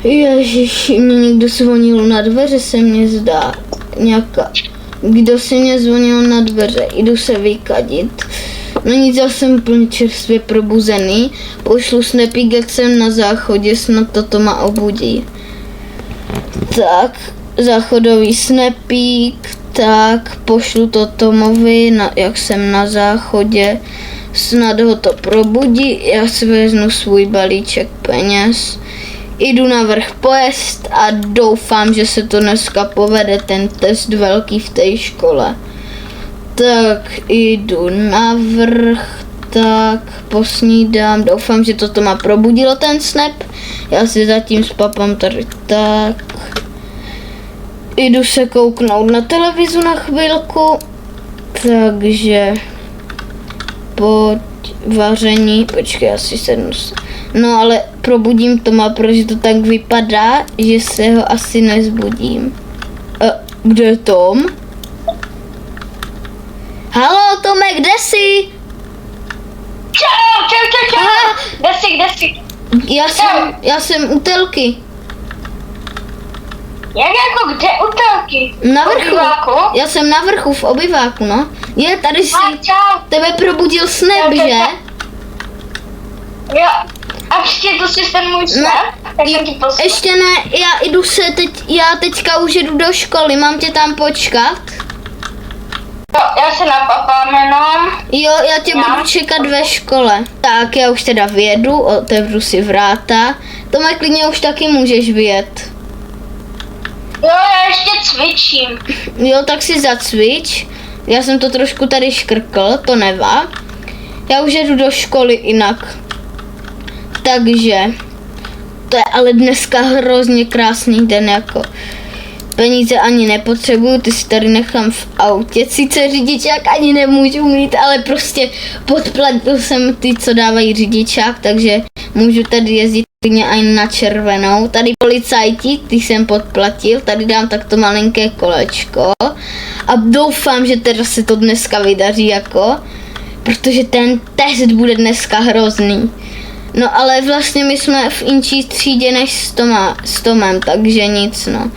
Ježiš, mě někdo zvonil na dveře, se mně zdá. Nějaká. Kdo si mě zvonil na dveře, jdu se vykadit. No nic, já jsem úplně čerstvě probuzený. Pošlu snapík, jak jsem na záchodě, snad to Toma obudí. Tak, záchodový snapík, tak pošlu to Tomovi, jak jsem na záchodě. Snad ho to probudí, já si vezmu svůj balíček peněz. Jdu na vrch pojezd a doufám, že se to dneska povede, ten test velký v té škole. Tak jdu na vrch, tak posnídám, doufám, že to má probudilo ten snap. Já si zatím s papám tady tak. Jdu se kouknout na televizu na chvilku, takže pojď vaření, počkej, asi sednu se. No ale probudím Toma, protože to tak vypadá, že se ho asi nezbudím. Kde je Tom? Halo, Tome, kde jsi? Čau. Kde jsi? Já jsem u telky. Jak jako kde u telky? Na vrchu. Obyváku? Já jsem na vrchu v obyváku, no. Je, tady si Čau. tebe probudil snap, Čau. že? Jo. A ještě to si ten můj snap? Tak jsem ti poslal. Ještě ne, já teďka už jdu do školy, mám tě tam počkat? Jo, já se napapám jenom. Jo, já tě budu čekat ve škole. Tak, já už teda vyjedu, otevřu si vráta. Tome, klidně už taky můžeš vyjet. Jo, já ještě cvičím. Jo, tak si zacvič. Já jsem to trošku tady škrkl, to nevá. Já už jedu do školy jinak. Takže, to je ale dneska hrozně krásný den, jako. Peníze ani nepotřebuju, ty si tady nechám v autě. Sice řidičák ani nemůžu mít, ale prostě podplatil jsem ty, co dávají řidičák, takže můžu tady jezdit klidně ani na červenou. Tady policajti, ty jsem podplatil, tady dám takto malinké kolečko. A doufám, že teda se to dneska vydaří, jako, protože ten test bude dneska hrozný. No ale vlastně my jsme v inčí třídě než s Tomem, takže nic, no.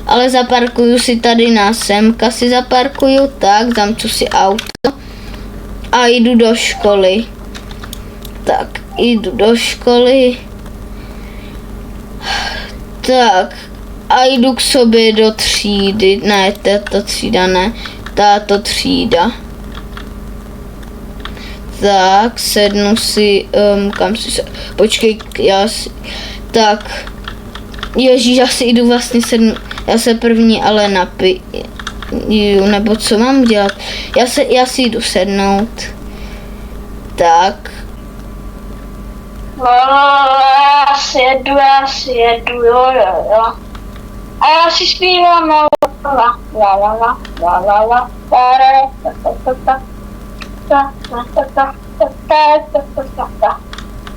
Ale zaparkuju si tady na semka, si zaparkuju, tak, zamču si auto a jdu do školy. Tak, jdu do školy. Tak, a jdu k sobě do třídy, ne, tato třída ne, tato třída. Tak, sednu si, kam si se, počkej, tak, ježíš, já si jdu vlastně sednu, já se první ale napiju, nebo co mám dělat, já si jdu sednout, tak. Já si jedu, jo. A já si zpívám,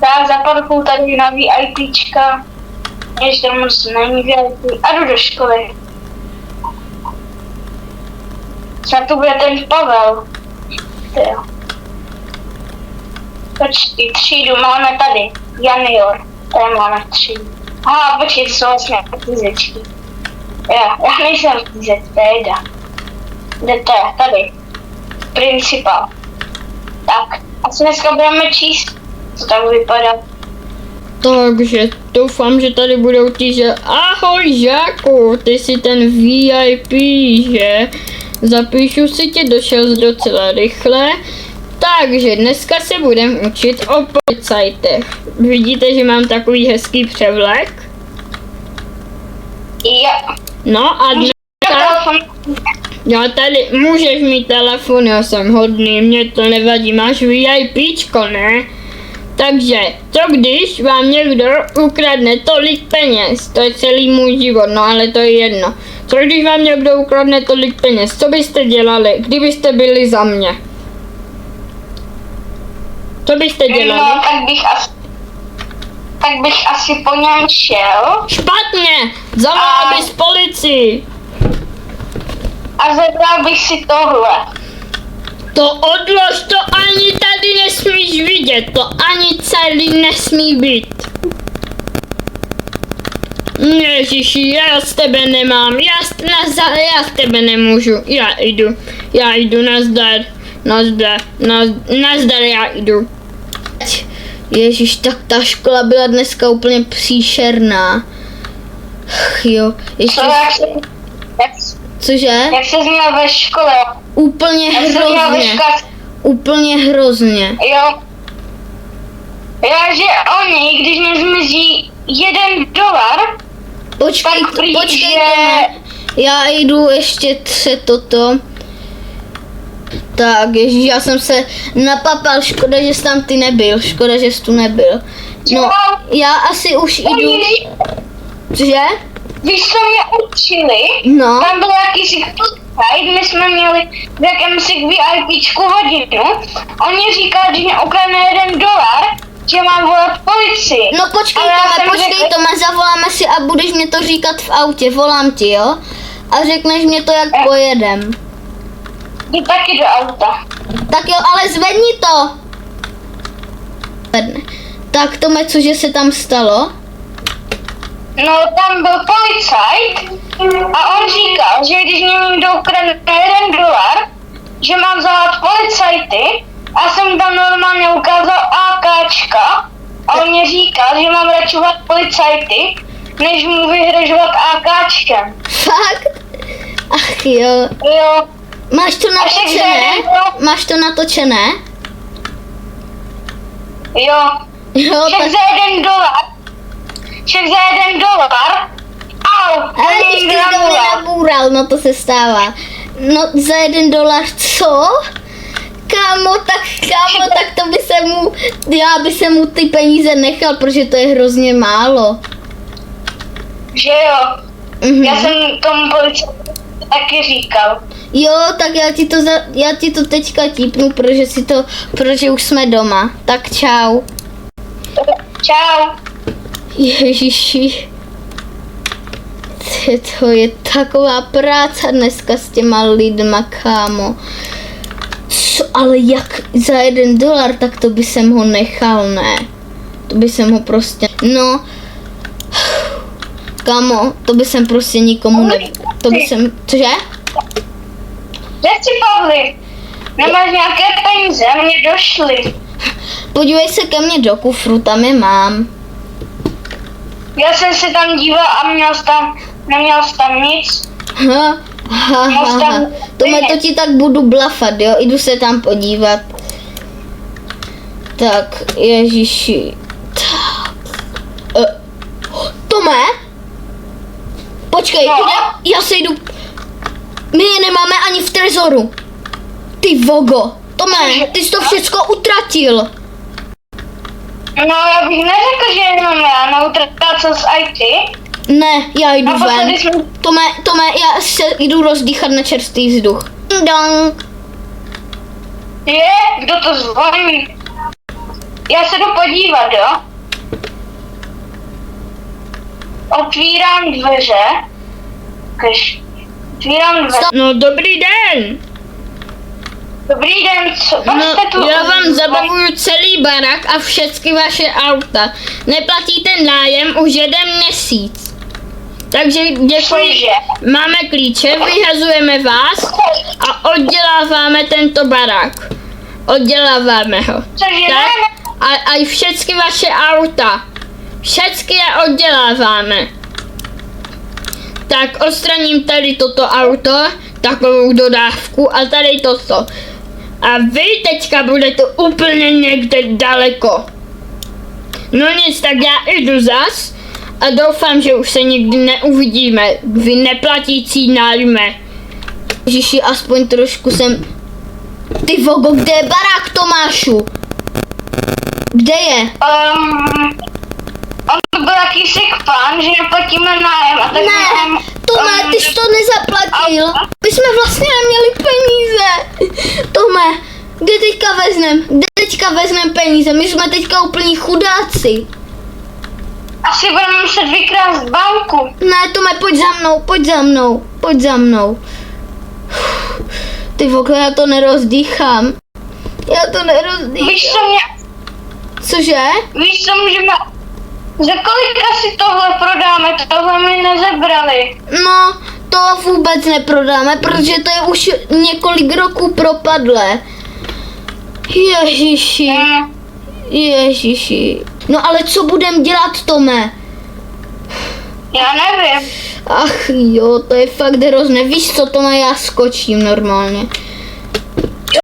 Tak zaparkuju tady na VIPčka, ještě moc není VIP, a jdu do školy. Snad tu bude ten Pavel. Jo. Počkej, třídu máme tady, junior, tady máme třídu. Aha, počkej, to jsou vlastně fyzičky. Já nejsem fyzička, to je jde. Kde to je, tady. Principal. Tak, asi dneska budeme číst, co tak vypadá. Takže doufám, že tady budou ti, že ahoj žáku, ty jsi ten VIP, že? Zapíšu si tě, došel jsi docela rychle. Takže dneska se budeme učit o policajtech. Vidíte, že mám takový hezký převlek? Jo. No a dneska... Já tady, můžeš mít telefon, já jsem hodný, mě to nevadí, máš VIPčko, ne? Takže, co když vám někdo ukradne tolik peněz, to je celý můj život, no ale to je jedno. Co když vám někdo ukradne tolik peněz, co byste dělali, kdybyste byli za mě? Co byste dělali? No, tak bych asi po něm šel. Špatně, zavolal bys policii. A zebral bych si tohle. To odlož, to ani tady nesmíš vidět, to ani celý nesmí být. Ježiši, já z tebe nemám, já z tebe nemůžu, já jdu, nazdar, já jdu. Ježiš, tak ta škola byla dneska úplně příšerná. Jo, ještě... Cože? Jak se měl ve škole? Úplně Jak se měl ve hrozně. škole? Úplně hrozně. Jo. Já, že oni, když nezmizí $1, Počkej, tak prý, počkej, že... Tome. Já jdu ještě toto. Tak, ježiš, já jsem se napapal, škoda, že jsi tam ty nebyl, škoda, že jsi tu nebyl. No, já asi už jdu. Cože? Když jsme mě učili, No. tam byl jakýsi policajt, my jsme měli v jakémsi VIPčku hodinu, on mě říkal, že mě ukradne $1, že mám volat policii. No počkej, Ale já jsem Tome, řekl- Tome, zavoláme si a budeš mě to říkat v autě, volám ti, jo? A řekneš mě to, jak pojedem. Jdi taky do auta. Tak jo, ale zvedni to. Tak, Tome, cože se tam stalo? No, tam byl policajt a on říkal, že když mě někdo ukradne $1, že mám zavolat policajty. A jsem tam normálně ukázal AKčka a on mě říkal, že mám radši volat policajty, než mu vyhrožovat AKčkem. Fakt? Ach jo. Jo, Máš to natočené? Máš to natočené? jo. Jo, Však tak... za $1. Au, Ale on ty mě jsi do mě naboural. nabůral, no to se stává. No za $1, co? Kámo, tak to by se mu, já by se mu ty peníze nechal, protože to je hrozně málo. Že jo, Mhm. já jsem tomu policajtu taky říkal. Jo, tak já ti to teďka típnu, protože už jsme doma. Tak čau. Čau. Ježiši. To je taková práce dneska s těma lidma, kámo. Co, ale jak za $1, tak to by jsem ho nechal, ne? To by jsem ho prostě, no. Kámo, to by jsem prostě nikomu ne... To by jsem, cože? Kde jsi, Pavli? Nemáš nějaké peníze? Mně došly. Podívej se ke mně do kufru, tam je mám. Já jsem se tam díval a neměl jsi tam nic. Ha. Tome, to ti tak budu blafat, jo? Jdu se tam podívat. Tak, ježiši. Tak. Tome? Počkej, No. já se jdu. My je nemáme ani v trezoru. Ty vogo. Tome, ty jsi to všecko utratil. No, já bych neřekl, že jenom já neutrácel z IT. Ne, já jdu ven. Naposledy jsme... Tome, já se jdu rozdýchat na čerstvý vzduch. Dong. Kdo to zvoní? Já se jdu podívat, jo? Otvírám dveře. Otvírám dveře. No, dobrý den. Dobrý den, co jste tu? No, já vám zabavuju celý barak a všechny vaše auta. Neplatíte nájem už 1 měsíc. Takže děkuji. Cože? Máme klíče, vyhazujeme vás a odděláváme tento barák. Odděláváme ho. Cože? Tak? A i všechny vaše auta. Všechny je odděláváme. Tak odstraním tady toto auto, takovou dodávku a tady toto. A vy teďka budete úplně někde daleko. No nic, tak já jdu zas a doufám, že už se nikdy neuvidíme. Vy neplatící nájme. Ježiši, aspoň trošku jsem... Ty vogo, kde je barák, Tomášu? Kde je? On byl jakýsi pán, že neplatíme nájem a tak Ne, Tome, ty jsi to nezaplatil. My jsme vlastně neměli peníze. Tome, kde teďka veznem peníze? My jsme teďka úplní chudáci. Asi budeme muset vykrást banku. Ne, Tome, pojď za mnou. Ty vogo, já to nerozdýchám. Víš co mě... Cože? Víš co můžeme... Za kolik asi tohle prodáme? Tohle mi nezebrali. No, to vůbec neprodáme, protože to je už několik roků propadlé. Ježiši, ježiši. No ale co budem dělat, Tome? Já nevím. Ach jo, to je fakt hrozné. Víš co, Tome, já skočím normálně.